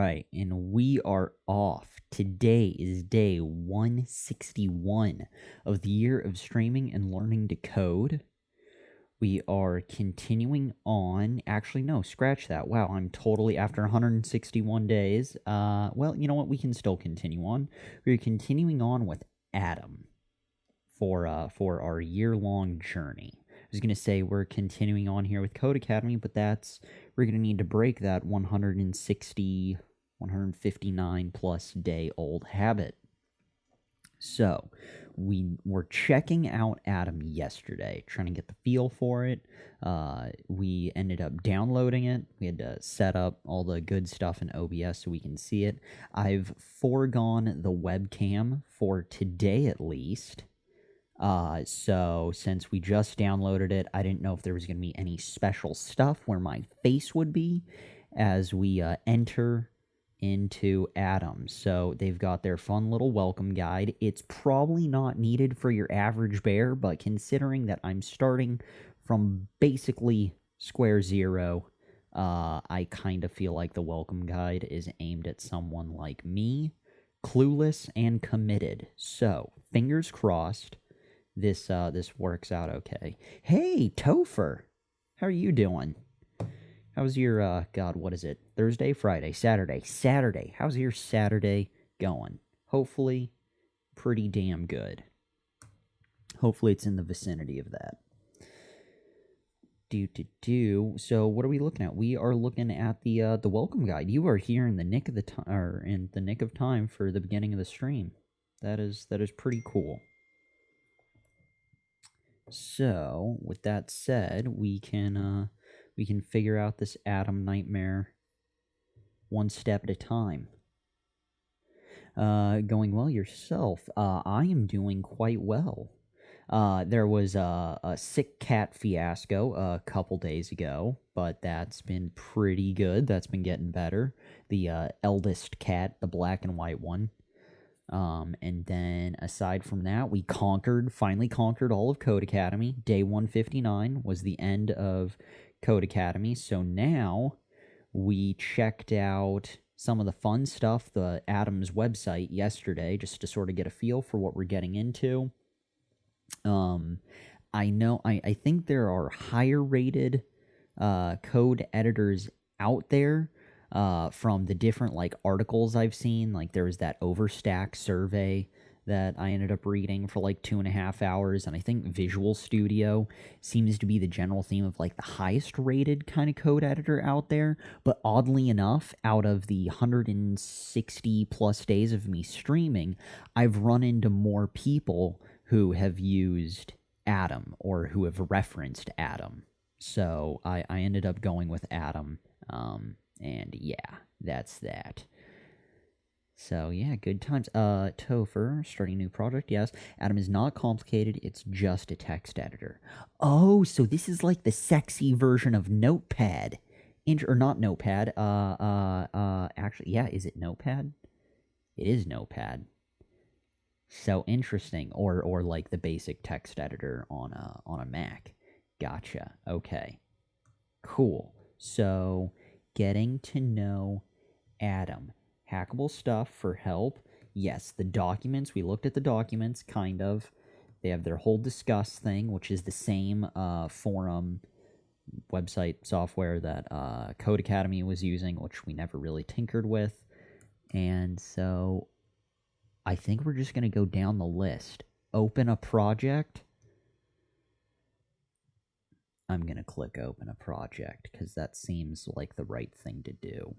right, and we are off. Today is day 161 of the year of streaming and learning to code. We are continuing on. Actually, no, scratch that. Wow, I'm totally after 161 days. Well, you know what? We can still continue on. We're continuing on with Adam for our year-long journey. I was gonna say we're continuing on here with Code Academy, but we're gonna need to break that 159 plus day old habit. So we were checking out Adam yesterday, trying to get the feel for it. We ended up downloading it. We had to set up all the good stuff in OBS so we can see it. I've foregone the webcam for today at least. So since we just downloaded it, I didn't know if there was going to be any special stuff where my face would be as we enter into Adam. So they've got their fun little welcome guide. It's probably not needed for your average bear, but considering that I'm starting from basically square zero, I kind of feel like the welcome guide is aimed at someone like me, clueless and committed. So fingers crossed this works out okay. Hey, Topher, how are you doing? How's your God? What is it? Thursday, Friday, Saturday. How's your Saturday going? Hopefully, pretty damn good. Hopefully, it's in the vicinity of that. So, what are we looking at? We are looking at the welcome guide. You are here in the nick of the time, or in the nick of time for the beginning of the stream. That is pretty cool. So, with that said, we can figure out this Adam nightmare one step at a time. Going well yourself. I am doing quite well. There was a sick cat fiasco a couple days ago, but that's been pretty good. That's been getting better. The eldest cat, the black and white one. And then aside from that, we finally conquered all of Code Academy. Day 159 was the end of Code Academy. So now we checked out some of the fun stuff, the Adam's website yesterday, just to sort of get a feel for what we're getting into. I think there are higher rated code editors out there. From the different articles I've seen, there was that Overstack survey that I ended up reading for 2.5 hours, and I think Visual Studio seems to be the general theme of the highest rated kind of code editor out there. But oddly enough, out of the 160 plus days of me streaming, I've run into more people who have used Adam or who have referenced Adam. So I ended up going with Adam. And yeah, that's that. So yeah, good times. Topher, starting a new project, yes. Adam is not complicated, it's just a text editor. Oh, so this is the sexy version of Notepad. Or not Notepad, actually, yeah, is it Notepad? It is Notepad. So interesting. Or the basic text editor on a Mac. Gotcha. Okay. Cool. So getting to know Adam. Hackable stuff for help. Yes, the documents. We looked at the documents, kind of. They have their whole discuss thing, which is the same forum website software that Code Academy was using, which we never really tinkered with. And so I think we're just going to go down the list. Open a project. I'm going to click open a project because that seems like the right thing to do.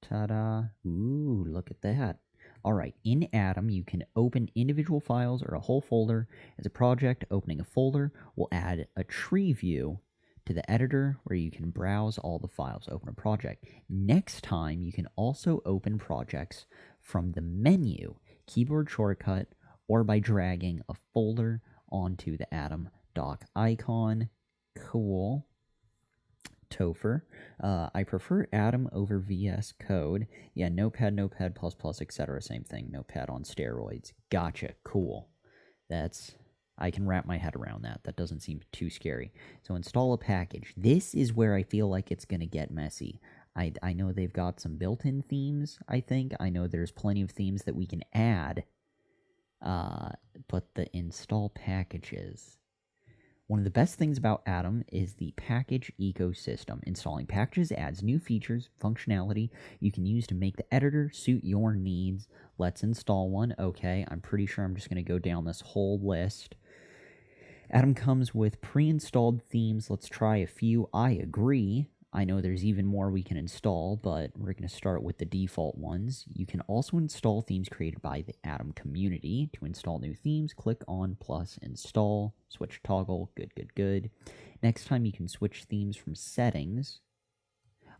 Ta-da. Ooh, look at that. All right, in Adam, you can open individual files or a whole folder. As a project, opening a folder will add a tree view to the editor where you can browse all the files. Open a project. Next time, you can also open projects from the menu, keyboard shortcut, or by dragging a folder onto the Adam dock icon. Cool. Topher. I prefer Adam over VS Code. Yeah, Notepad, etc. Same thing. Notepad on steroids. Gotcha. Cool. That's I can wrap my head around that. That doesn't seem too scary. So install a package. This is where I feel like it's going to get messy. I know they've got some built-in themes, I think. I know there's plenty of themes that we can add. But the install packages. One of the best things about Atom is the package ecosystem. Installing packages adds new features, functionality you can use to make the editor suit your needs. Let's install one. Okay, I'm pretty sure I'm just going to go down this whole list. Atom comes with pre-installed themes. Let's try a few. I agree. I know there's even more we can install, but we're going to start with the default ones. You can also install themes created by the Atom community. To install new themes, click on plus install, switch toggle, good. Next time you can switch themes from settings.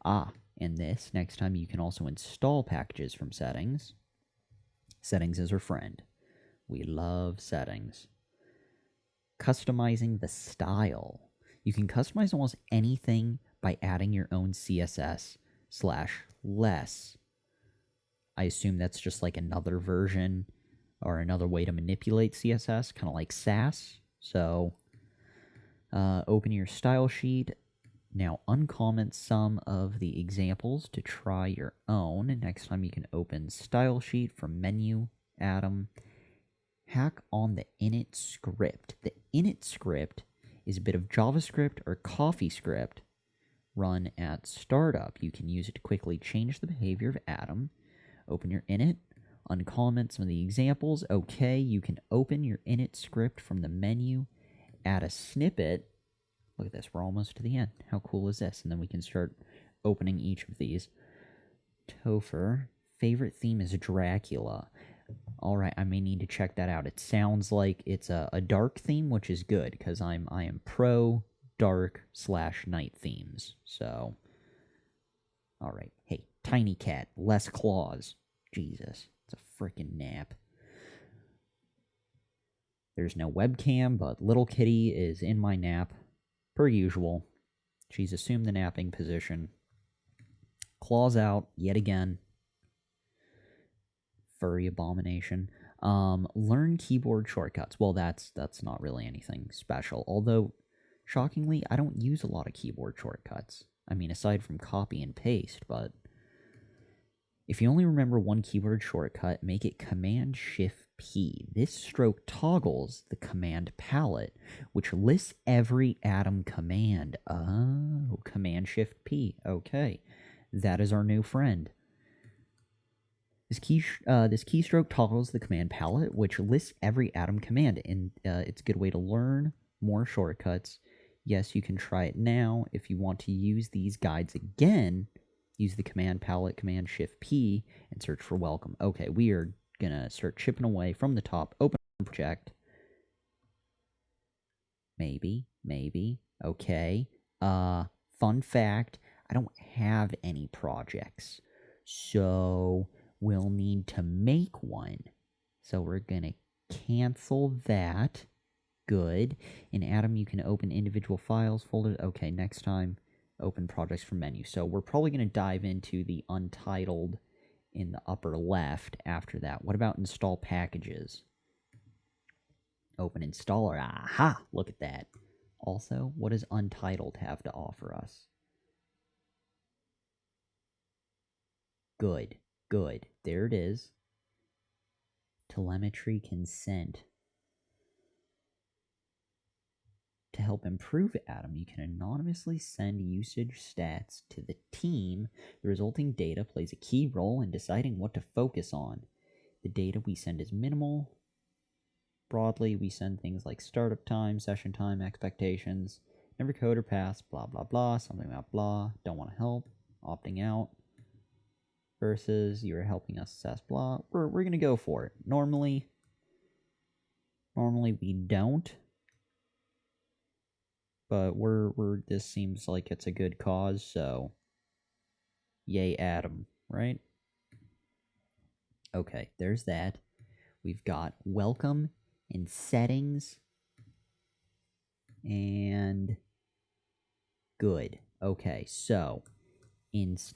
And this, next time you can also install packages from settings. Settings is our friend. We love settings. Customizing the style. You can customize almost anything by adding your own CSS/less. I assume that's just like another version or another way to manipulate CSS, kind of like Sass. So open your style sheet. Now uncomment some of the examples to try your own. Next time you can open style sheet from menu, Atom. Hack on the init script. The init script is a bit of JavaScript or CoffeeScript run at startup. You can use it to quickly change the behavior of Atom. Open your init, uncomment some of the examples. Okay, you can open your init script from the menu, add a snippet. Look at this, we're almost to the end. How cool is this? And then we can start opening each of these. Topher, favorite theme is Dracula. Alright, I may need to check that out. It sounds like it's a dark theme, which is good, because I am pro dark/night themes. So, alright. Hey, tiny cat, less claws. Jesus, it's a freaking nap. There's no webcam, but little kitty is in my nap, per usual. She's assumed the napping position. Claws out, yet again. Furry abomination. Learn keyboard shortcuts. Well, that's not really anything special. Although, shockingly, I don't use a lot of keyboard shortcuts. I mean, aside from copy and paste, but if you only remember one keyboard shortcut, make it Command-Shift-P. This stroke toggles the command palette, which lists every Atom command. Oh, Command-Shift-P. Okay, that is our new friend. This keystroke toggles the command palette, which lists every Atom command, and it's a good way to learn more shortcuts. Yes, you can try it now. If you want to use these guides again, use the command palette, Command-Shift-P, and search for welcome. Okay, we are going to start chipping away from the top. Open project. Maybe. Okay. Fun fact, I don't have any projects. So we'll need to make one. So we're going to cancel that. Good. In Atom, you can open individual files, folders. Okay, next time, open projects from menu. So we're probably going to dive into the untitled in the upper left after that. What about install packages? Open installer. Aha! Look at that. Also, what does untitled have to offer us? Good. There it is. Telemetry consent. To help improve Atom, you can anonymously send usage stats to the team. The resulting data plays a key role in deciding what to focus on. The data we send is minimal. Broadly, we send things like startup time, session time, expectations, never code or pass, blah, blah, blah, something about blah, don't want to help, opting out, versus you're helping us assess blah. We're going to go for it. Normally we don't. But this seems like it's a good cause, so yay Atom, right? Okay, there's that. We've got welcome and settings and good. Okay, so is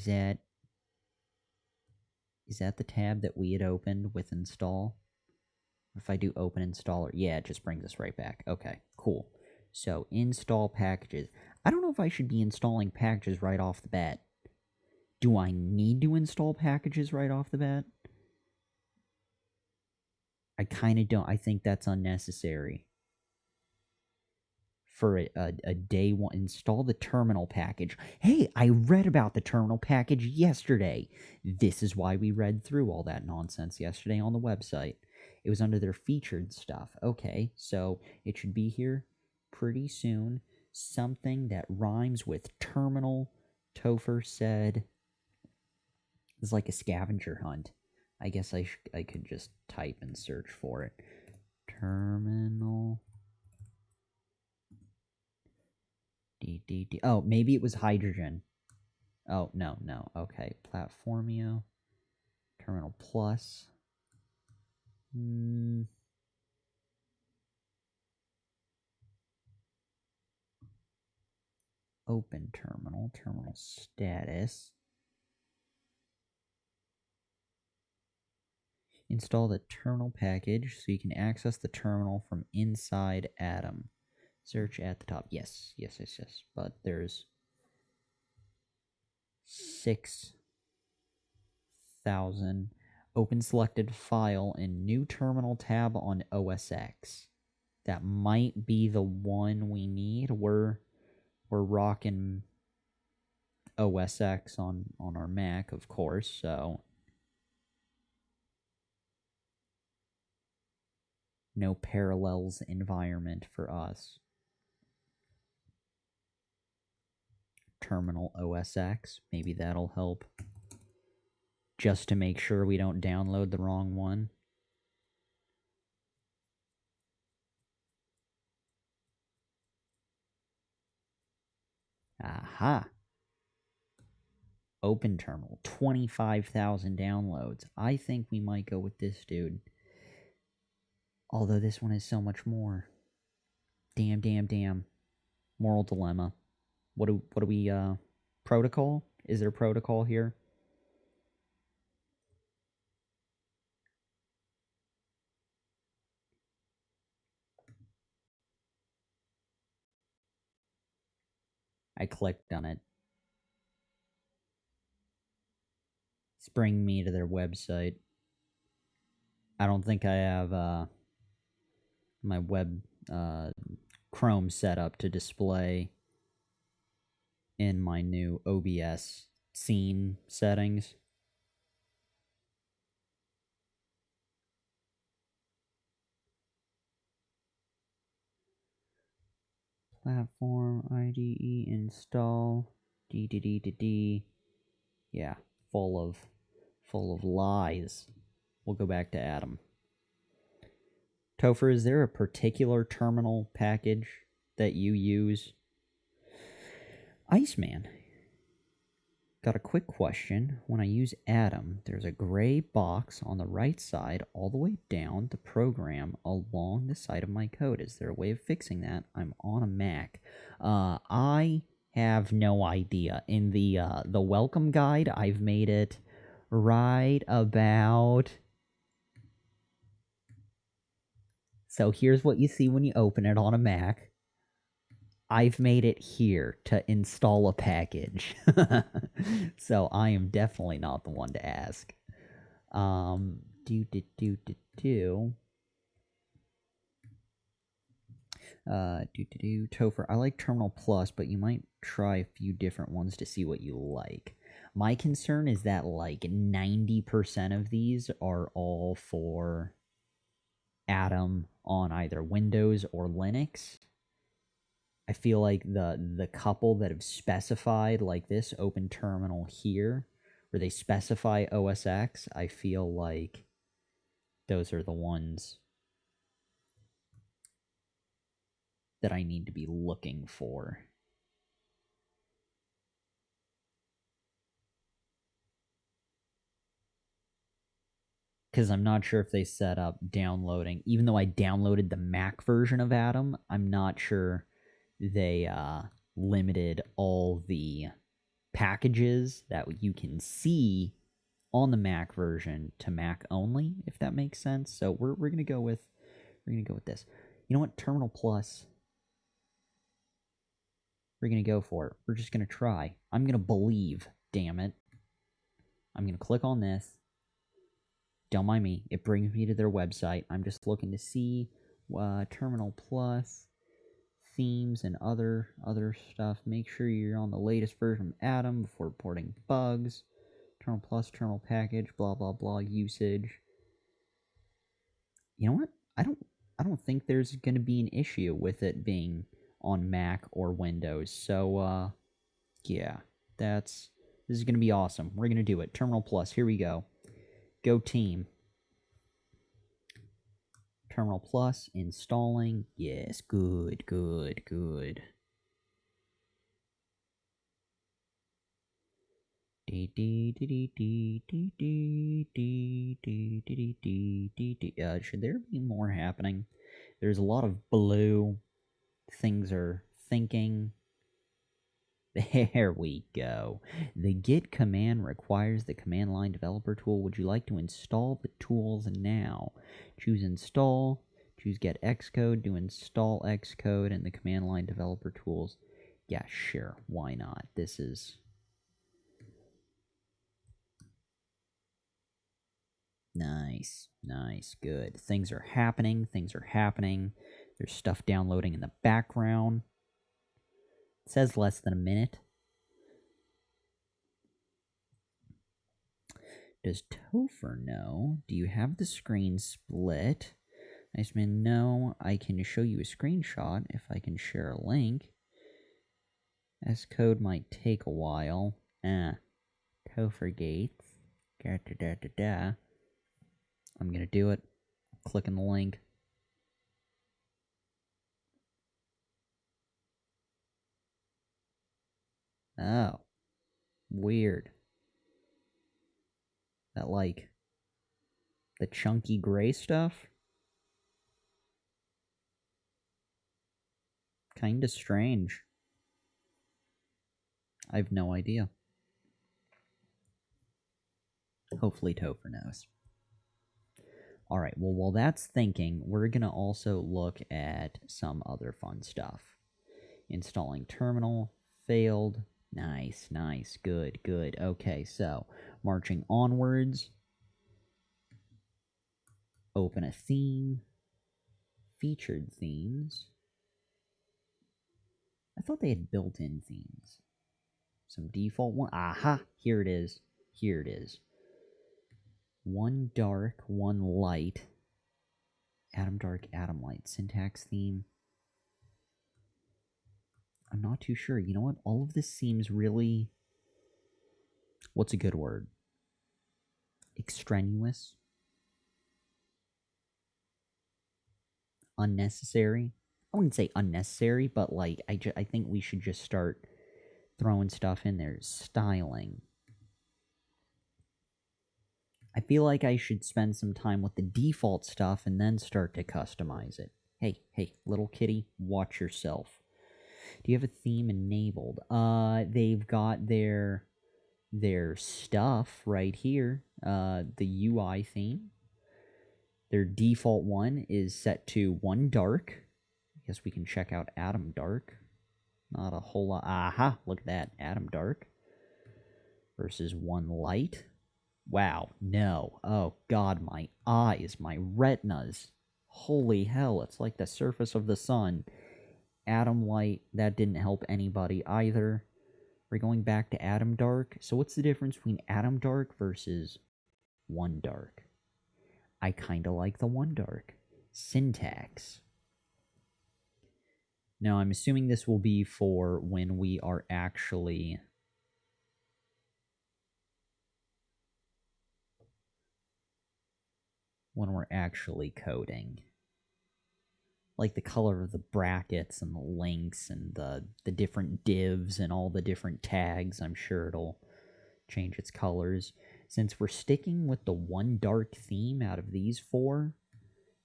that the tab that we had opened with install? If I do open installer, yeah, it just brings us right back. Okay, cool. So install packages. I don't know if I should be installing packages right off the bat. Do I need to install packages right off the bat? I kind of don't. I think that's unnecessary. For a day one, install the terminal package. Hey, I read about the terminal package yesterday. This is why we read through all that nonsense yesterday on the website. It was under their featured stuff. Okay, so it should be here pretty soon. Something that rhymes with terminal, Topher said, is like a scavenger hunt. I guess I could just type and search for it. Terminal. Oh, maybe it was hydrogen. Oh, no. Okay. Platformio. Terminal Plus. Open terminal. Terminal status. Install the terminal package so you can access the terminal from inside Atom. Search at the top. Yes. But there's 6,000. Open selected file in new terminal tab on OS X. That might be the one we need. We're rocking OS X on our Mac, of course, so no Parallels environment for us. Terminal OS X, maybe that'll help. Just to make sure we don't download the wrong one. Aha! Open terminal, 25,000 downloads. I think we might go with this dude. Although this one is so much more. Damn. Moral dilemma. What do we, protocol? Is there protocol here? I clicked on it. It's bringing me to their website. I don't think I have my web Chrome set up to display in my new OBS scene settings. Platform IDE install d. Yeah, full of lies. We'll go back to Atom. Topher, is there a particular terminal package that you use? Iceman. Got a quick question. When I use Atom, there's a gray box on the right side all the way down the program along the side of my code. Is there a way of fixing that? I'm on a Mac. I have no idea. In the welcome guide, I've made it right about... So here's what you see when you open it on a Mac. I've made it here to install a package. So I am definitely not the one to ask. Topher, I like Terminal Plus, but you might try a few different ones to see what you like. My concern is that like 90% of these are all for Atom on either Windows or Linux. I feel like the couple that have specified like this open terminal here, where they specify OS X, I feel like those are the ones that I need to be looking for. Because I'm not sure if they set up downloading. Even though I downloaded the Mac version of Atom, I'm not sure they limited all the packages that you can see on the Mac version to Mac only, if that makes sense. So we're gonna go with this. You know what? Terminal Plus. We're gonna go for it. We're just gonna try. I'm gonna believe. Damn it. I'm gonna click on this. Don't mind me. It brings me to their website. I'm just looking to see Terminal Plus themes and other stuff. Make sure you're on the latest version of Atom before reporting bugs. Terminal Plus, terminal package, blah blah blah, usage. You know what? I don't think there's gonna be an issue with it being on Mac or Windows. So yeah, this is gonna be awesome. We're gonna do it. Terminal Plus, here we go. Go team. Terminal Plus installing. Yes, good. Should there be more happening? There's a lot of blue. Things are thinking. There we go. The Git command requires the command line developer tool. Would you like to install the tools now? Choose install. Choose get Xcode. Do install Xcode and the command line developer tools. Yeah, sure. Why not? This is nice. Good. Things are happening. There's stuff downloading in the background. It says less than a minute. Does Topher know? Do you have the screen split? Iceman, no. I can show you a screenshot if I can share a link. Xcode might take a while. Topher Gates. I'm gonna do it. Click on the link. Oh. Weird. That, like, the chunky gray stuff? Kinda strange. I have no idea. Hopefully Topher knows. Alright, well, while that's thinking, we're gonna also look at some other fun stuff. Installing terminal. Failed. Nice. Good. Okay, so, marching onwards. Open a theme. Featured themes. I thought they had built-in themes. Some default one. Aha! Here it is. One dark, one light. Atom dark, atom light. Syntax theme. I'm not too sure. You know what? All of this seems really... What's a good word? Extraneous? Unnecessary? I wouldn't say unnecessary, but like, I think we should just start throwing stuff in there. Styling. I feel like I should spend some time with the default stuff and then start to customize it. Hey, little kitty, watch yourself. Do you have a theme enabled? They've got their stuff right here. The UI theme. Their default one is set to one dark. I guess we can check out Atom Dark. Not a whole lot. Aha, look at that. Atom Dark versus one light. Wow, no. Oh, God, my eyes, my retinas. Holy hell, it's like the surface of the sun. Atom Light, that didn't help anybody either. We're going back to Atom Dark. So what's the difference between Atom Dark versus One Dark? I kind of like the One Dark. Syntax. Now, I'm assuming this will be for when we are actually... coding. Like the color of the brackets and the links and the different divs and all the different tags. I'm sure it'll change its colors. Since we're sticking with the one dark theme out of these four,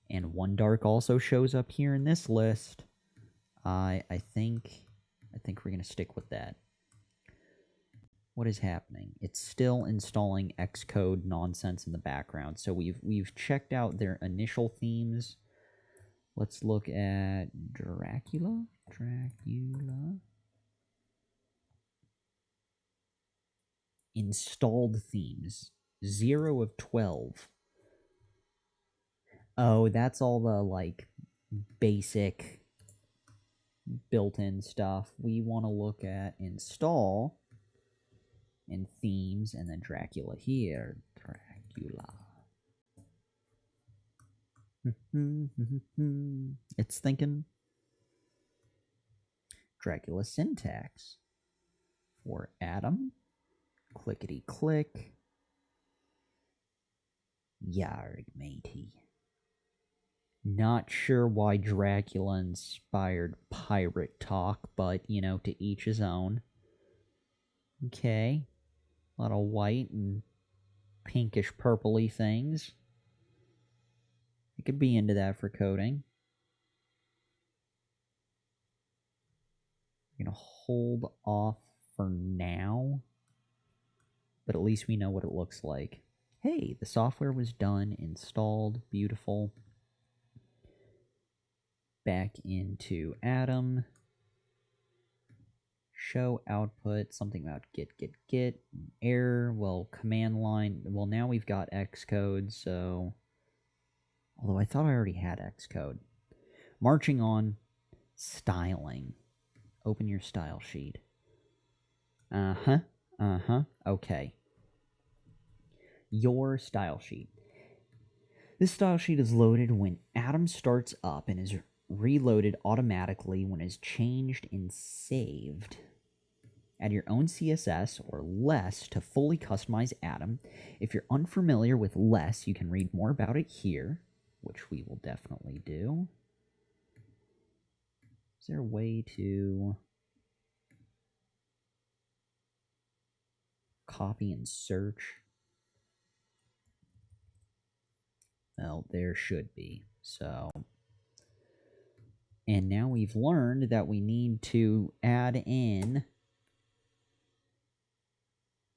and one dark also shows up here in this list, I think we're gonna stick with that. What is happening? It's still installing Xcode nonsense in the background. So we've checked out their initial themes. Let's look at Dracula. Installed themes. 0 of 12. Oh, that's all the, like, basic built-in stuff. We want to look at install and themes, and then Dracula here. Dracula. It's thinking. Dracula syntax. For Adam. Clickety click. Yarg, matey. Not sure why Dracula inspired pirate talk, but, you know, to each his own. Okay. A lot of white and pinkish purpley things. You could be into that for coding. We're going to hold off for now, but at least we know what it looks like. Hey, the software was done, installed, beautiful. Back into Atom. Show output, something about get, error, well, command line. Well, now we've got Xcode, so... Although I thought I already had Xcode. Marching on, styling. Open your style sheet. Okay. Your style sheet. This style sheet is loaded when Atom starts up and is reloaded automatically when it's changed and saved. Add your own CSS or less to fully customize Atom. If you're unfamiliar with less, you can read more about it here, which we will definitely do. Is there a way to copy and search? Well, there should be. So, and now we've learned that we need to add in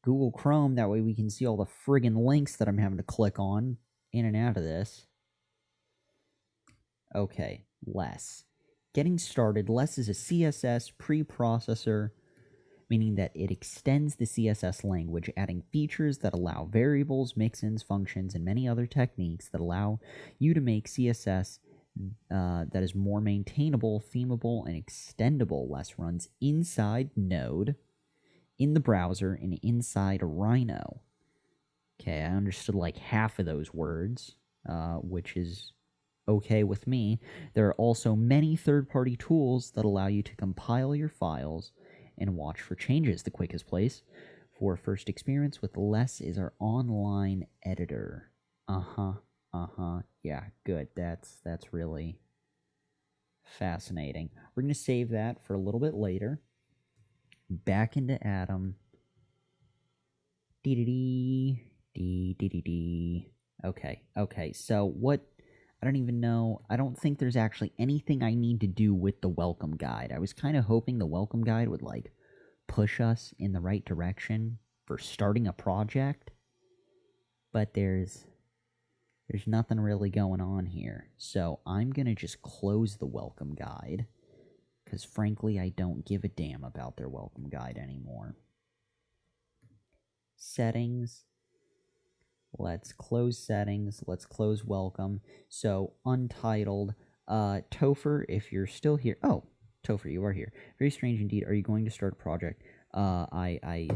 Google Chrome. That way we can see all the friggin' links that I'm having to click on in and out of this. Okay, less. Getting started, less is a CSS preprocessor, meaning that it extends the CSS language, adding features that allow variables, mix-ins, functions, and many other techniques that allow you to make CSS that is more maintainable, themable, and extendable. Less runs inside Node, in the browser, and inside Rhino. Okay, I understood like half of those words, which is okay with me. There are also many third-party tools that allow you to compile your files and watch for changes. The quickest place for first experience with less is our online editor. Yeah, good. That's really fascinating. We're going to save that for a little bit later. Back into Atom. Okay, so what... I don't even know. I don't think there's actually anything I need to do with the welcome guide. I was kind of hoping the welcome guide would, like, push us in the right direction for starting a project. But there's nothing really going on here. So I'm going to just close the welcome guide. Because, frankly, I don't give a damn about their welcome guide anymore. Settings. Let's close settings. Let's close welcome. So, untitled. Topher, if you're still here. Oh, Topher, you are here. Very strange indeed. Are you going to start a project? I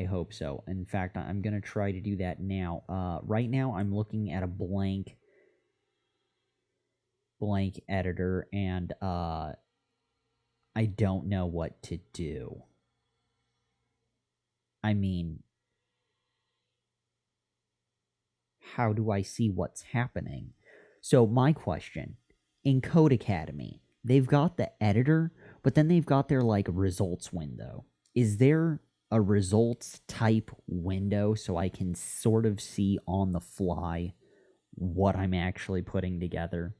hope so. In fact, I'm going to try to do that now. Right now, I'm looking at a blank editor, and I don't know what to do. I mean... How do I see what's happening? So my question, in Codecademy, they've got the editor, but then they've got their, like, results window. Is there a results type window so I can sort of see on the fly what I'm actually putting together?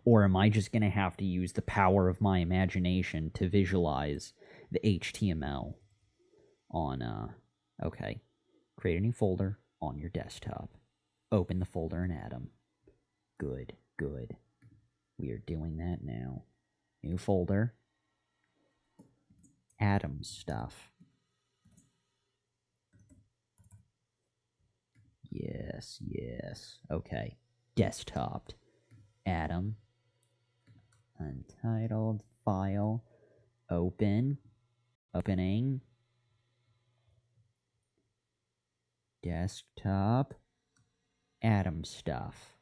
Or am I just going to have to use the power of my imagination to visualize the HTML? on, okay. Create a new folder on your desktop. Open the folder in Atom. Good, good. We are doing that now. New folder. Atom stuff. Yes, yes. Okay. Desktop. Atom. Untitled file. Open. Opening. Desktop. Atom stuff.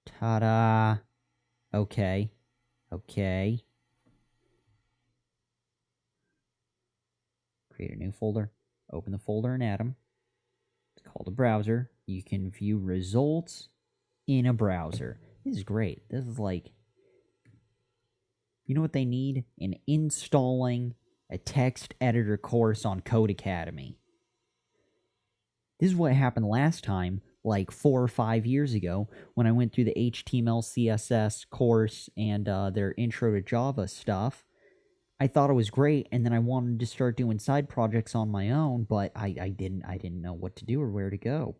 Ta-da! Okay. Okay. Create a new folder. Open the folder in Atom. It's called a browser. You can view results in a browser. This is great. This is like... You know what they need? An installing a text editor course on Codecademy. This is what happened last time, like 4 or 5 years ago, when I went through the HTML, CSS course and their intro to Java stuff. I thought it was great, and then I wanted to start doing side projects on my own, but I didn't know what to do or where to go.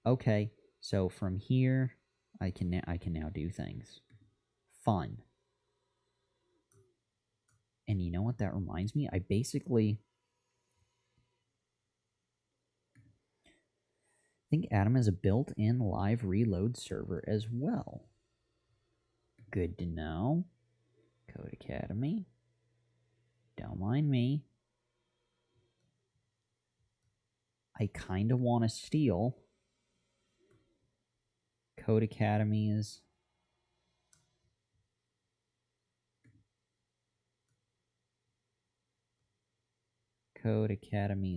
Okay, so from here, I can now do things. Fun. And you know what that reminds me? I basically think Atom has a built-in live reload server as well. Good to know. Codecademy. Don't mind me. I kind of want to steal Codecademy's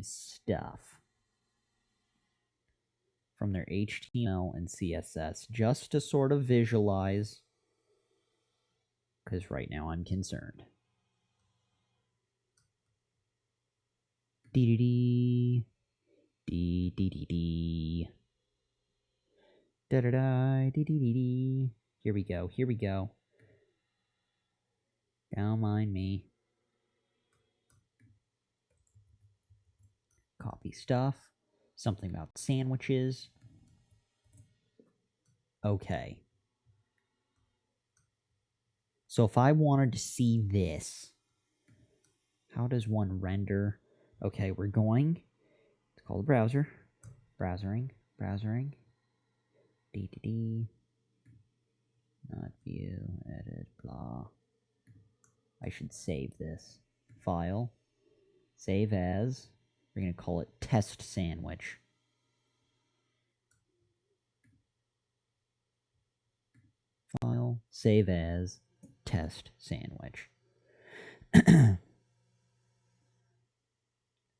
stuff from their HTML and CSS just to sort of visualize, because right now I'm concerned. Dee-dee-dee. Dee-dee-dee-dee. Da-da-da. Dee-dee-dee-dee. Here we go. Here we go. Don't mind me. Copy stuff. Something about sandwiches. Okay. So if I wanted to see this, how does one render? Okay, we're going. It's called a browser. Browsering. Browsering. D. Not view, edit, blah. I should save this file. Save as. We're going to call it test sandwich. File. Save as test sandwich.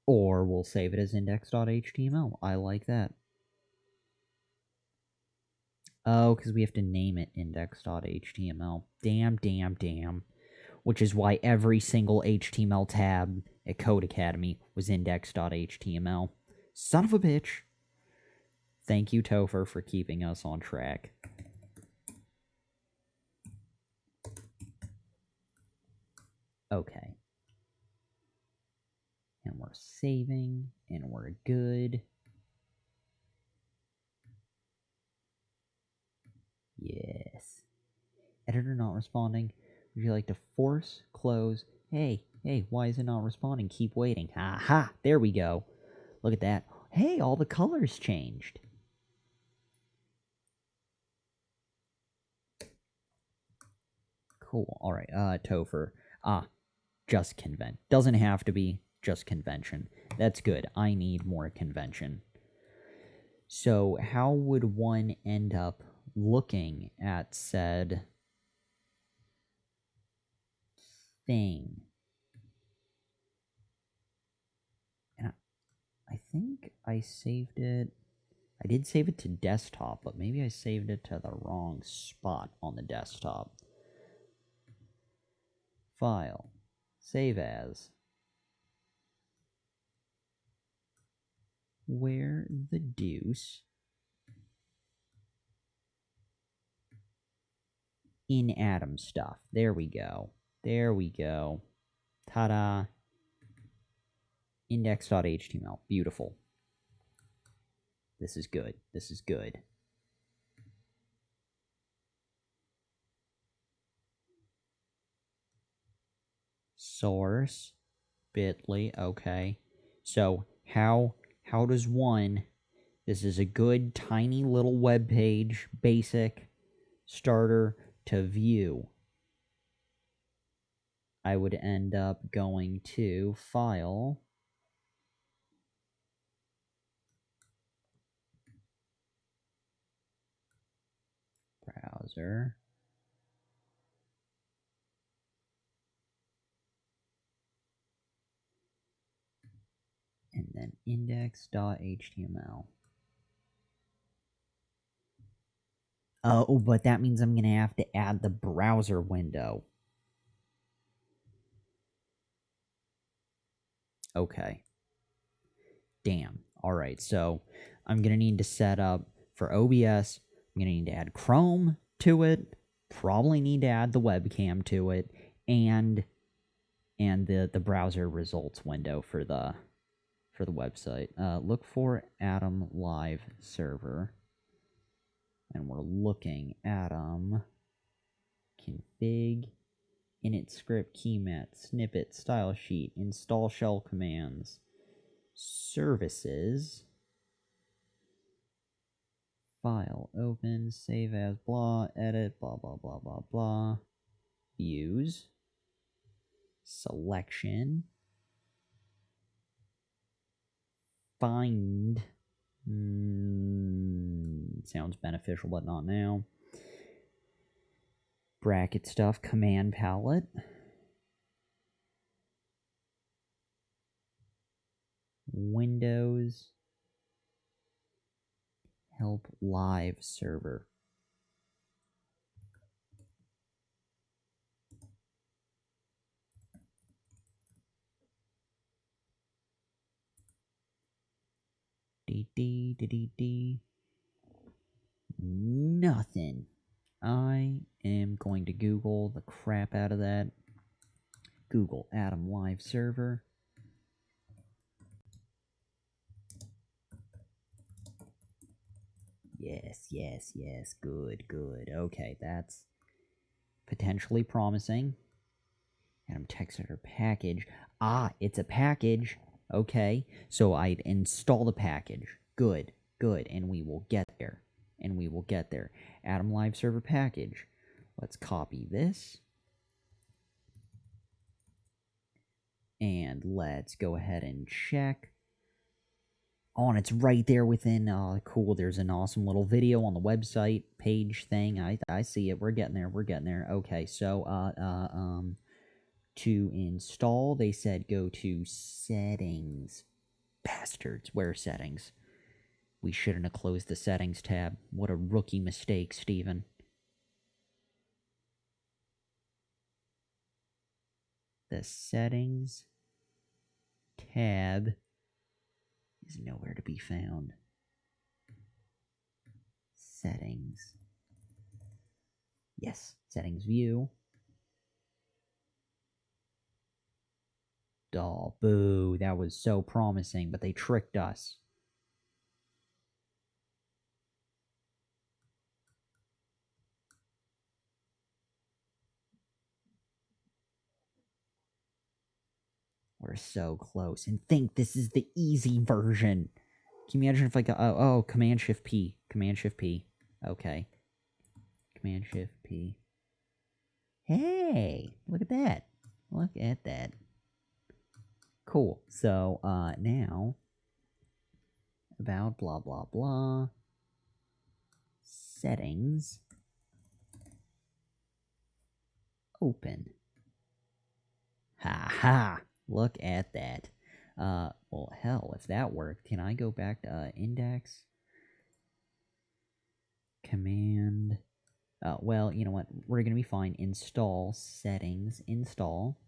Or we'll save it as index.html. I like that. Oh, because we have to name it index.html. Damn, damn, damn. Which is why every single HTML tab at Codecademy was index.html. Son of a bitch. Thank you, Topher, for keeping us on track. Okay. And we're saving, and we're good. Yes. Editor not responding. Would you like to force close? Hey, why is it not responding? Keep waiting. Aha! There we go. Look at that. Hey, all the colors changed. Cool. All right. Topher. Just convent. Doesn't have to be just convention. That's good. I need more convention. So how would one end up looking at said thing? And I think I saved it. I did save it to desktop, but maybe I saved it to the wrong spot on the desktop. File. Save as. Where the deuce? In Atom stuff. There we go. There we go. Ta-da. Index.html. Beautiful. This is good. This is good. Source. Bitly. Okay. So how does one... This is a good tiny little web page, basic starter to view. I would end up going to File, Browser, and then index.html. Oh, but that means I'm going to have to add the browser window. Okay. Damn. Alright, so I'm going to need to set up for OBS. I'm going to need to add Chrome to it. Probably need to add the webcam to it. And the browser results window for the website. Look for Atom Live Server. And we're looking Atom config init script keymat snippet style sheet install shell commands services file open save as blah edit blah blah blah blah blah views selection find sounds beneficial but not now. Bracket stuff, command palette. Windows. Help live server. Nothing. I am going to Google the crap out of that. Google Atom Live Server. Yes. Good. Okay, that's potentially promising. Atom text editor package. Ah, it's a package. Okay, so I'd install the package. Good. And we will get there. Atom Live Server package. Let's copy this. And let's go ahead and check. Oh, and it's right there within, cool, there's an awesome little video on the website page thing. I see it. We're getting there. Okay, so, to install, they said go to settings. Bastards, where are settings? We shouldn't have closed the settings tab. What a rookie mistake, Steven. The settings tab is nowhere to be found. Settings. Yes, settings view. Oh, boo, that was so promising, but they tricked us. We're so close. And think this is the easy version. Can you imagine if like, oh, Command-Shift-P. Command-Shift-P. Okay. Command-Shift-P. Hey, look at that. Look at that. Cool. So, now, about blah, blah, blah. Settings. Open. Ha ha. Look at that. Well, hell, if that worked, can I go back to index? Command. Well, you know what? We're going to be fine. Install settings. Install.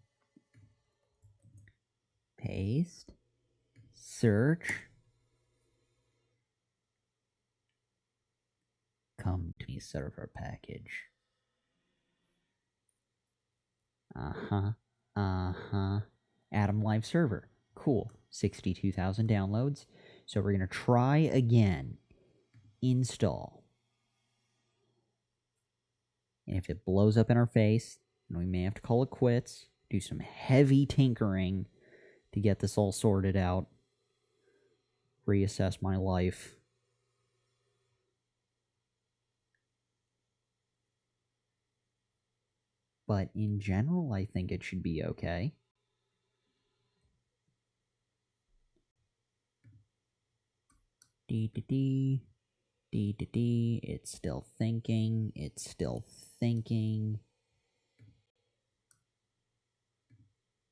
Paste. Search. Company server package. Atom Live Server. Cool. 62,000 downloads. So we're going to try again. Install. And if it blows up in our face, then we may have to call it quits, do some heavy tinkering to get this all sorted out, reassess my life. But in general, I think it should be okay. D. It's still thinking. It's still thinking.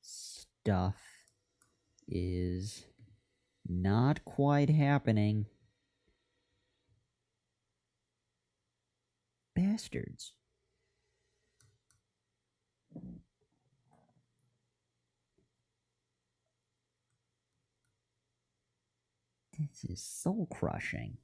Stuff is not quite happening. Bastards. This is soul crushing.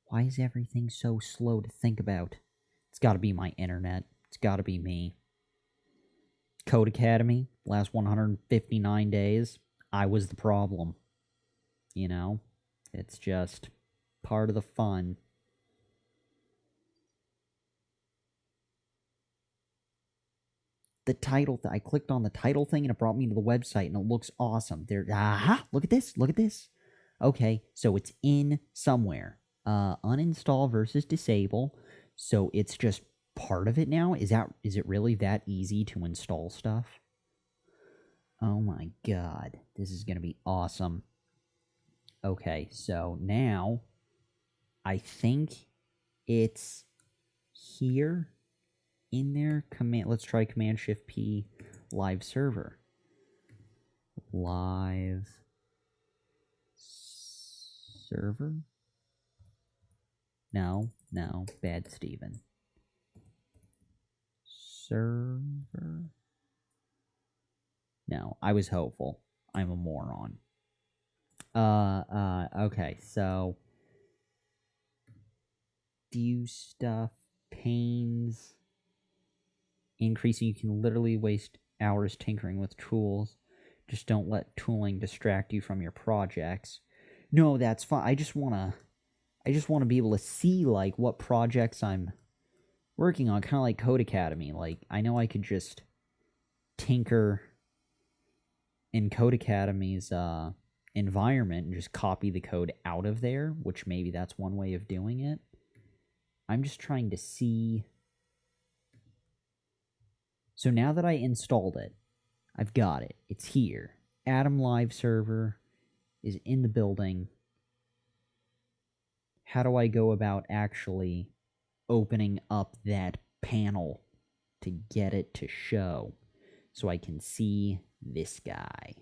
Why is everything so slow to think about? It's gotta be my internet. It's gotta be me. Codecademy, last 159 days, I was the problem. You know? It's just part of the fun. The title, I clicked on the title thing and it brought me to the website and it looks awesome. There, look at this, look at this. Okay, so it's in somewhere. Uninstall versus disable. So it's just part of it now? Is it really that easy to install stuff? Oh my god, this is gonna be awesome. Okay, so now I think it's here in there. Let's try Command Shift P live server. Live server? No, bad Steven. Server? No, I was hopeful. I'm a moron. Okay, so view stuff, panes, increasing. You can literally waste hours tinkering with tools. Just don't let tooling distract you from your projects. No, that's fine. I just wanna be able to see like what projects I'm working on, kind of like Codecademy. Like I know I could just tinker in Codecademy's environment and just copy the code out of there, which maybe that's one way of doing it. I'm just trying to see. So now that I installed it, I've got it. It's here. Atom Live server is in the building. How do I go about actually opening up that panel to get it to show so I can see this guy?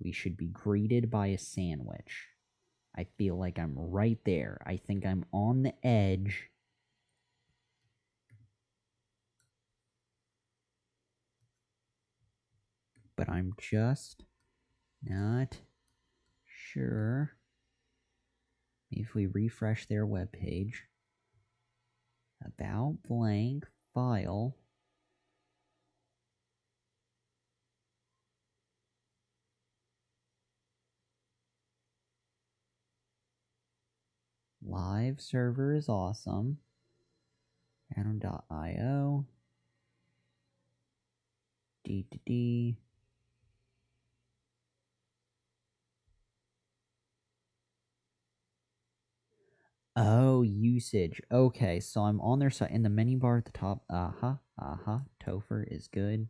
We should be greeted by a sandwich. I feel like I'm right there. I think I'm on the edge. But I'm just not sure. Maybe if we refresh their webpage. About blank file. Live server is awesome. Atom.io. D. Oh, usage. Okay, so I'm on their site in the menu bar at the top. Topher is good.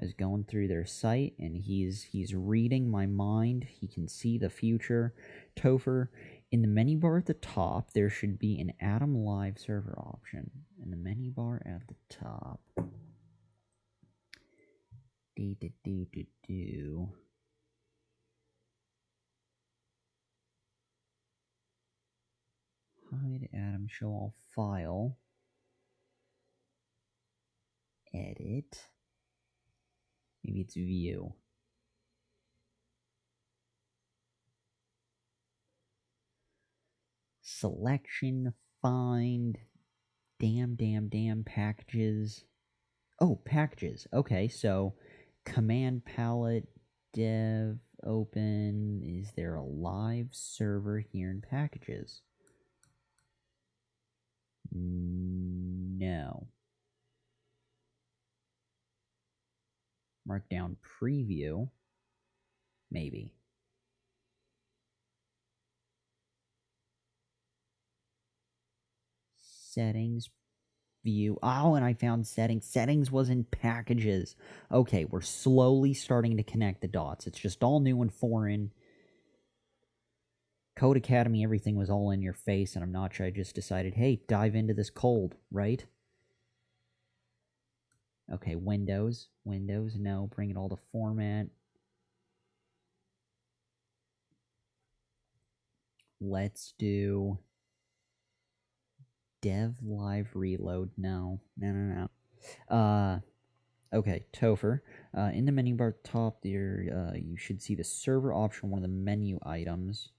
I was going through their site and he's reading my mind. He can see the future. Topher, in the menu bar at the top, there should be an Atom Live server option. In the menu bar at the top. Hide Atom, show all file. Edit. Maybe it's view. Selection, find, Damn packages. Oh, packages. Okay, so command palette dev open. Is there a live server here in packages? No. Markdown preview. Maybe. Settings view. Oh, and I found settings. Settings was in packages. Okay, we're slowly starting to connect the dots. It's just all new and foreign. Codecademy, everything was all in your face, and I'm not sure. I just decided, hey, dive into this cold, right? Okay, Windows. Windows, no. Bring it all to format. Let's do dev live reload. No. Okay, Topher. In the menu bar top there, you should see the server option, one of the menu items.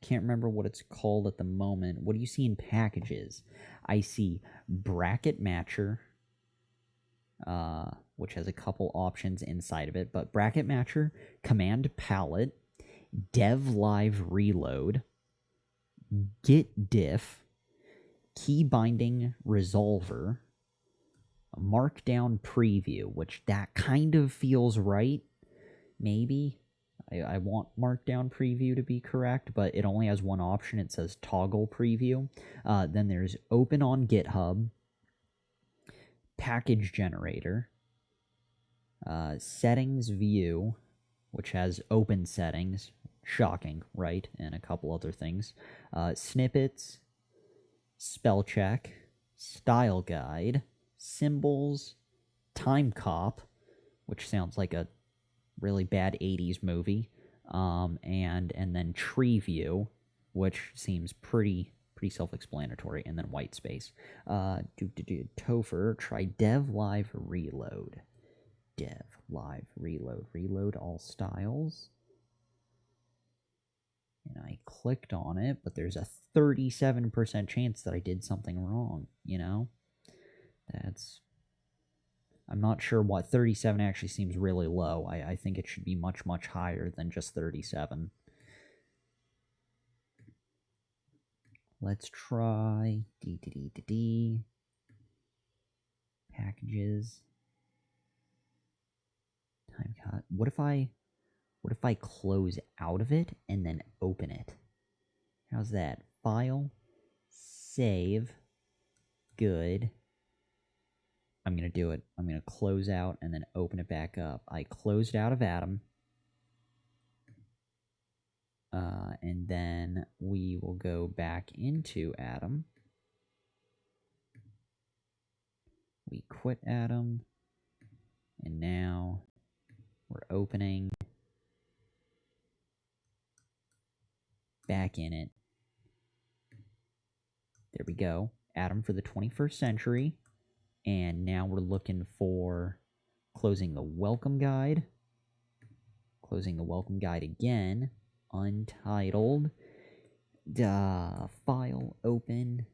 Can't remember what it's called at the moment. What do you see in packages? I see bracket matcher, which has a couple options inside of it, but bracket matcher, command palette, dev live reload, git diff, key binding resolver, markdown preview, which that kind of feels right. Maybe. I want markdown preview to be correct, but it only has one option. It says toggle preview. Then there's open on GitHub, package generator, settings view, which has open settings. Shocking, right? And a couple other things. Snippets, spell check, style guide, symbols, time cop, which sounds like a really bad 80s movie, and then tree view, which seems pretty self-explanatory, and then white space. Topher, try dev live reload. Dev live reload all styles. And I clicked on it, but there's a 37% chance that I did something wrong, you know? That's... I'm not sure what 37 actually seems really low. I think it should be much higher than just 37. Let's try packages. Time cut. What if I close out of it and then open it? How's that? File, save, good. I'm going to do it. I'm going to close out and then open it back up. I closed out of Atom. And then we will go back into Atom. We quit Atom. And now we're opening back in it. There we go. Atom for the 21st century. And now we're looking for closing the welcome guide. Closing the welcome guide again. Untitled. File open.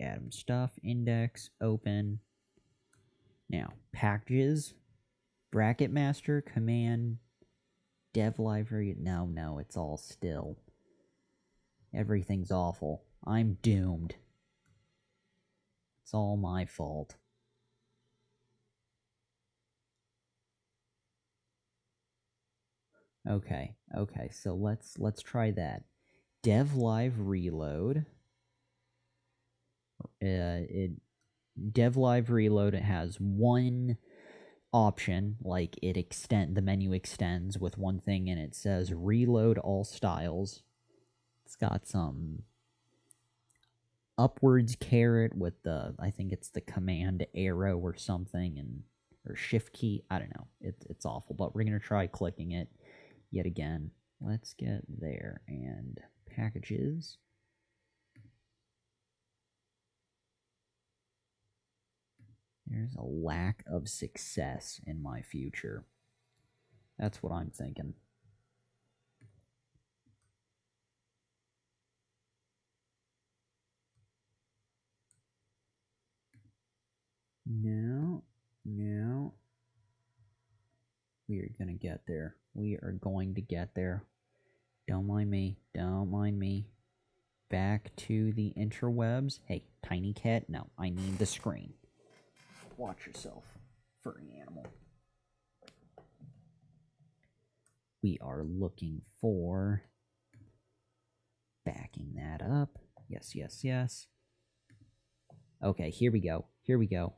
Atom stuff. Index open. Now, packages. Bracket master. Command. Dev library. No, it's all still. Everything's awful. I'm doomed. It's all my fault. Okay, so let's try that. Dev live reload. Dev live reload, it has one option, like the menu extends with one thing, and it says reload all styles. It's got some upwards caret with I think it's the command arrow or something, or shift key. I don't know. It's awful, but we're gonna try clicking it yet again. Let's get there, and packages. There's a lack of success in my future. That's what I'm thinking. No. No. We are going to get there. We are going to get there. Don't mind me. Don't mind me. Back to the interwebs. Hey, tiny cat. No, I need the screen. Watch yourself, furry animal. We are looking for... Backing that up. Yes, yes, yes. Okay, here we go. Here we go.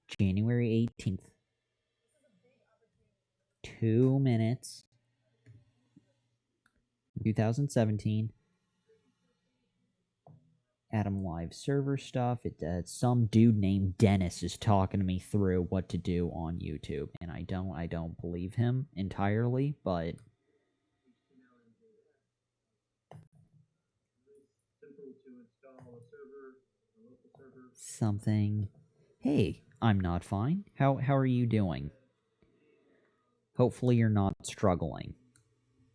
January 18th. 2 minutes. 2017. Atom Live server stuff. Some dude named Dennis is talking to me through what to do on YouTube, and I don't believe him entirely, but something. Hey, I'm not fine. How are you doing? Hopefully you're not struggling.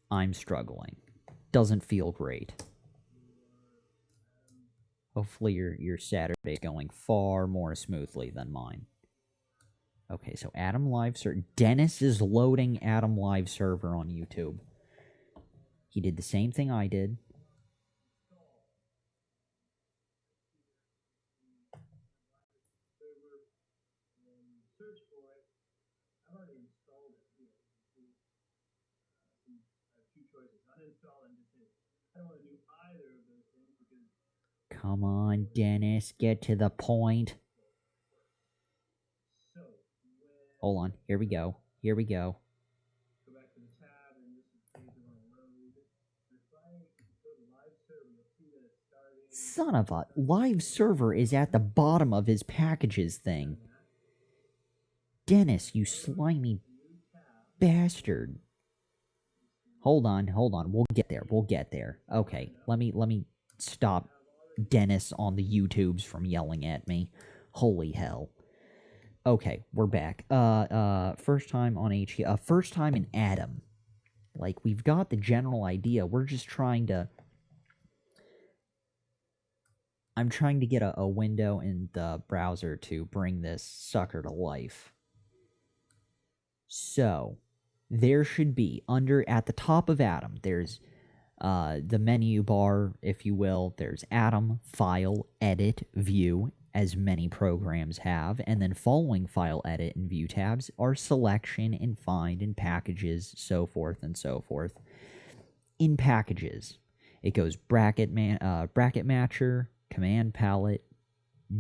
I'm struggling. Doesn't feel great. Hopefully your Saturday's going far more smoothly than mine. Okay, so Atom Live server. Dennis is loading Atom Live server on YouTube. He did the same thing I did. Come on, Dennis, get to the point. Hold on, here we go. Here we go. Son of a... Live server is at the bottom of his packages thing. Dennis, you slimy bastard. Hold on. We'll get there. Okay, let me stop Dennis on the YouTubes from yelling at me. Holy hell. Okay, we're back. First time on HE, first time in Atom. Like, we've got the general idea. We're just trying to... I'm trying to get a window in the browser to bring this sucker to life. So, there should be, at the top of Atom, there's the menu bar, if you will. There's Atom, File, Edit, View, as many programs have, and then following File, Edit, and View tabs are Selection and Find and Packages, so forth and so forth. In Packages, it goes Bracket Matcher, Command Palette,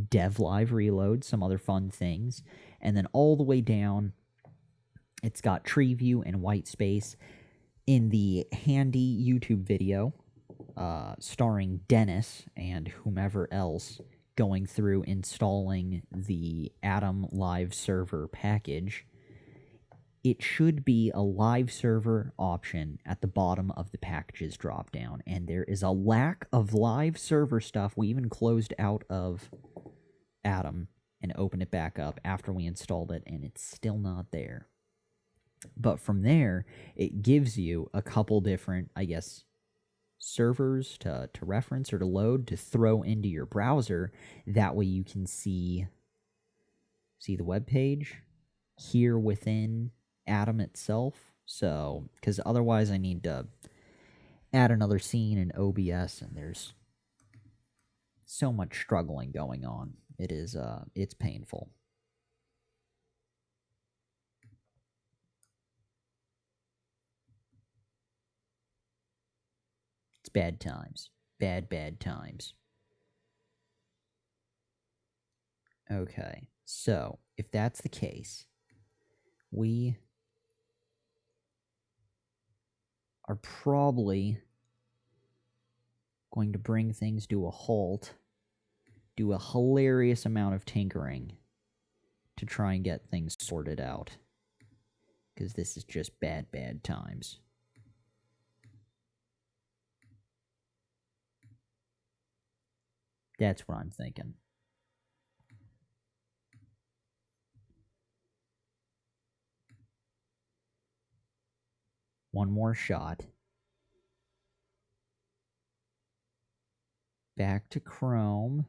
Dev Live Reload, some other fun things, and then all the way down, it's got Tree View and White Space. In the handy YouTube video, starring Dennis and whomever else going through installing the Atom Live Server package, it should be a live server option at the bottom of the packages dropdown, and there is a lack of live server stuff. We even closed out of Atom and opened it back up after we installed it, and it's still not there. But from there, it gives you a couple different, I guess, servers to reference or to load to throw into your browser. That way you can see the web page here within Atom itself. So, because otherwise I need to add another scene in OBS, and there's so much struggling going on. It is, it's painful. It's bad times. Bad times. Okay, so if that's the case, we are probably going to bring things to a halt, do a hilarious amount of tinkering to try and get things sorted out, because this is just bad times. That's what I'm thinking. One more shot. Back to Chrome.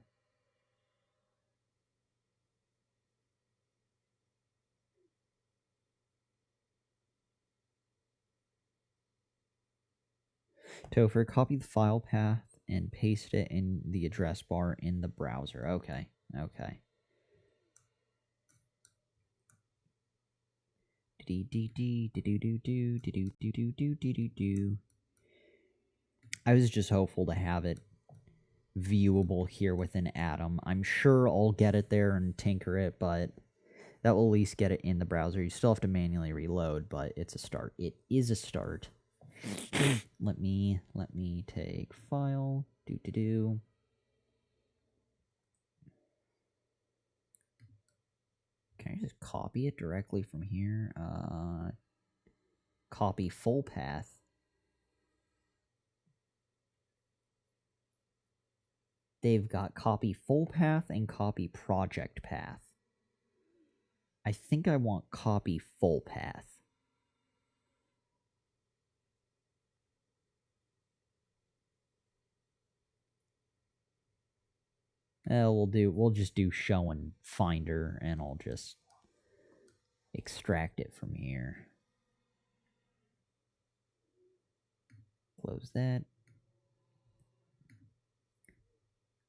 Topher, copy the file path and paste it in the address bar in the browser. Okay, okay. I was just hopeful to have it viewable here within Atom. I'm sure I'll get it there and tinker it, but that will at least get it in the browser. You still have to manually reload, but it's a start. It is a start. let me take file. Can I just copy it directly from here? Copy full path. They've got copy full path and copy project path. I think I want copy full path. We'll just do show and finder, and I'll just extract it from here. Close that.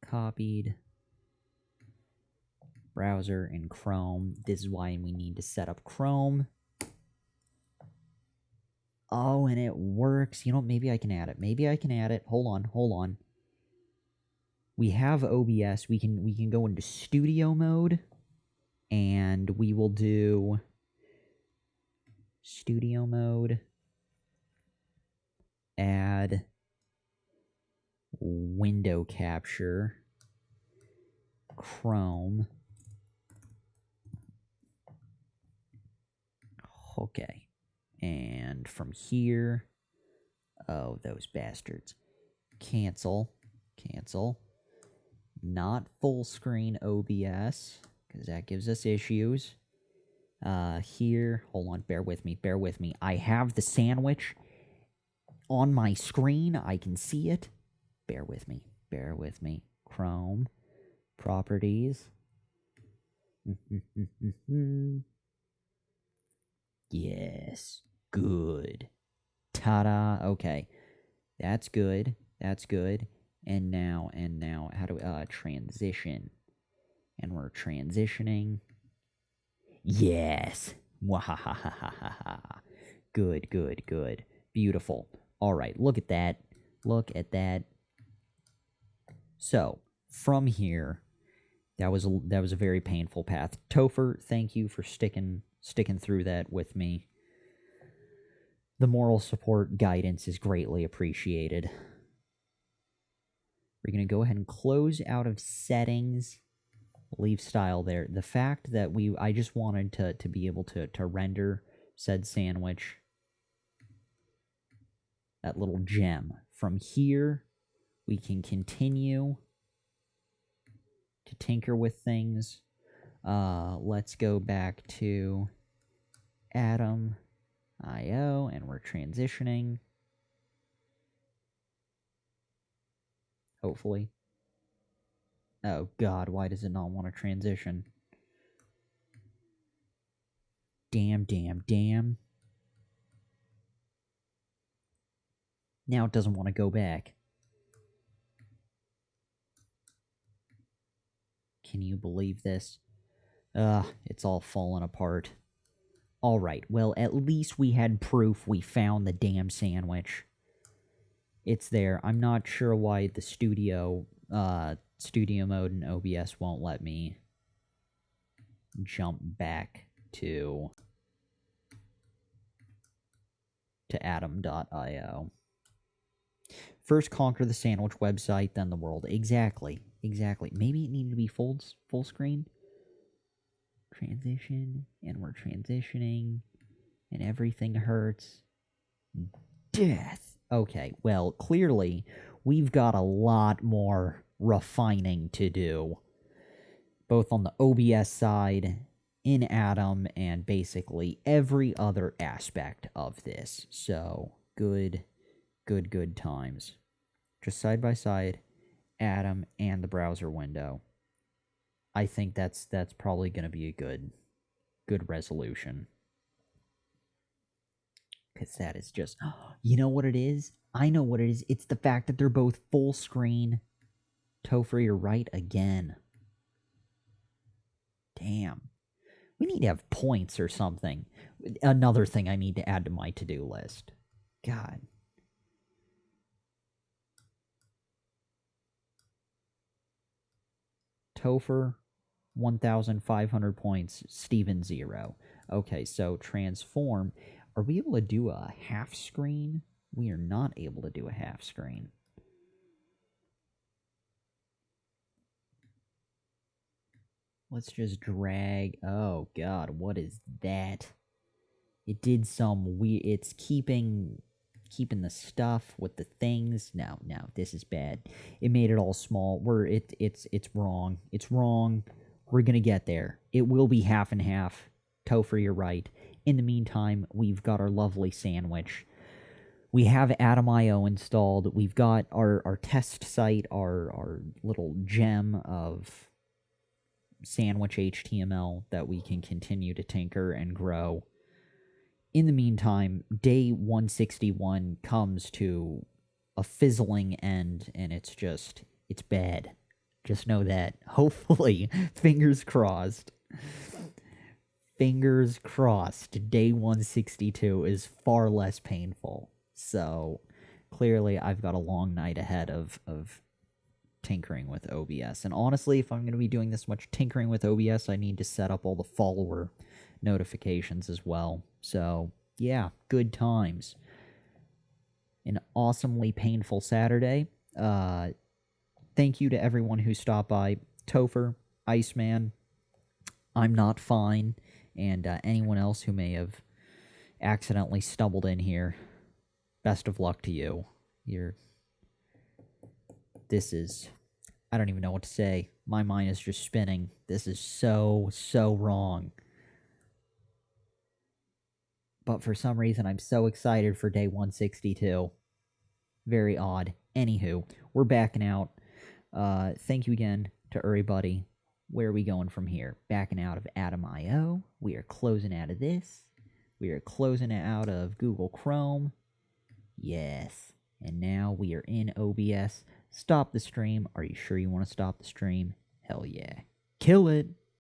Copied. Browser and Chrome. This is why we need to set up Chrome. Oh, and it works. You know, maybe I can add it. Maybe I can add it. Hold on. We have OBS. We can go into studio mode, and we will do studio mode. Add window capture. Chrome. Okay. And from here, oh, those bastards. Cancel. Not full screen OBS, because that gives us issues. Here, hold on, bear with me. I have the sandwich on my screen. I can see it. Bear with me. Chrome. Properties. Yes. Good. Ta-da. Okay. That's good. And now, how do we, transition. And we're transitioning. Yes. Wahahahaha. Good. Beautiful. Alright, look at that. So, from here, that was a very painful path. Topher, thank you for sticking through that with me. The moral support guidance is greatly appreciated. We're going to go ahead and close out of settings. Leave style there. The fact that I just wanted to be able to render said sandwich. That little gem. From here, we can continue to tinker with things. Let's go back to Atom.io, and we're transitioning. Hopefully. Oh god, why does it not want to transition? Damn. Now it doesn't want to go back. Can you believe this? It's all falling apart. Alright, well, at least we had proof we found the damn sandwich. It's there. I'm not sure why the studio mode and OBS won't let me jump back to Atom.io. First conquer the sandwich website, then the world. Exactly. Maybe it needed to be full screen. Transition, and we're transitioning, and everything hurts. Death. Okay, well, clearly, we've got a lot more refining to do, both on the OBS side, in Atom, and basically every other aspect of this. So, good times. Just side by side, Atom, and the browser window. I think that's probably going to be a good resolution. Because that is just... You know what it is? I know what it is. It's the fact that they're both full screen. Topher, you're right again. Damn. We need to have points or something. Another thing I need to add to my to-do list. God. Topher, 1,500 points. Steven, 0. Okay, so transform. Are we able to do a half screen? We are not able to do a half screen. Let's just drag... Oh, God, what is that? It did some weird... It's keeping the stuff with the things. No, this is bad. It made it all small. It's wrong. It's wrong. We're gonna get there. It will be half and half. Topher, you're right. In the meantime, we've got our lovely sandwich. We have Atom.io installed. We've got our test site, our little gem of sandwich HTML that we can continue to tinker and grow. In the meantime, day 161 comes to a fizzling end, and it's bad. Just know that. Hopefully, fingers crossed. Fingers crossed, day 162 is far less painful. So, clearly, I've got a long night ahead of tinkering with OBS. And honestly, if I'm going to be doing this much tinkering with OBS, I need to set up all the follower notifications as well. So, yeah, good times. An awesomely painful Saturday. Thank you to everyone who stopped by. Topher, Iceman, I'm Not Fine, and anyone else who may have accidentally stumbled in here. Best of luck to you. This is... I don't even know what to say. My mind is just spinning. This is so wrong. But for some reason, I'm so excited for day 162. Very odd. Anywho, we're backing out. Thank you again to everybody. Where are we going from here? Backing out of Atom.io. We are closing out of this. We are closing out of Google Chrome. Yes. And now we are in OBS. Stop the stream. Are you sure you want to stop the stream? Hell yeah. Kill it.